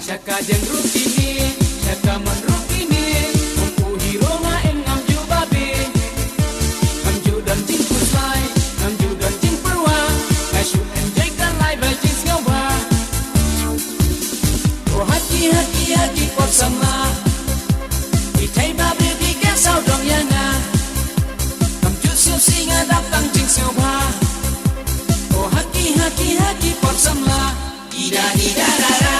Syaka jeng rukini, syaka man rukini, mampu hiro nga ngam ju babi, ngam ju dan jing puslay, ngam ju dan jing perwa, ngai shu enjoy kan lai bai jing ngawa. Oh hati hati hati pot sama, di thai babi di ke sao dong yang nga, ngam ju siu singa datang jing ngawa. Oh hati hati hati pot sama, ida ida da da.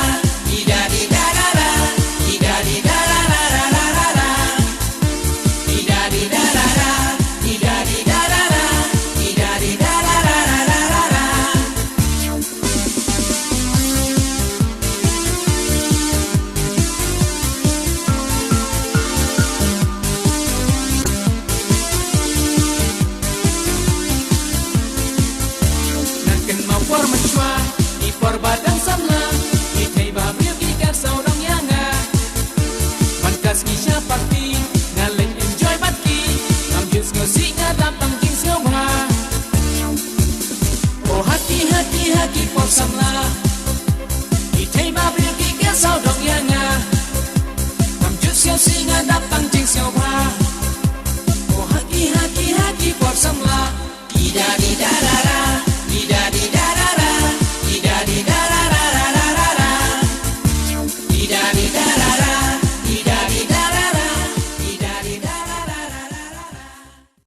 Por menchua, y por badang samla, y te va a abrir y que saurang yanga. Mankas kisha party, ngaling enjoy batki, am jus ngosi ngadapang king sioma. Oh hati hati hati por samla, y te va a abrir y que saurang yanga. Am jus ngosi ngadapang king sioma. Oh hati hati hati por samla, ida ida.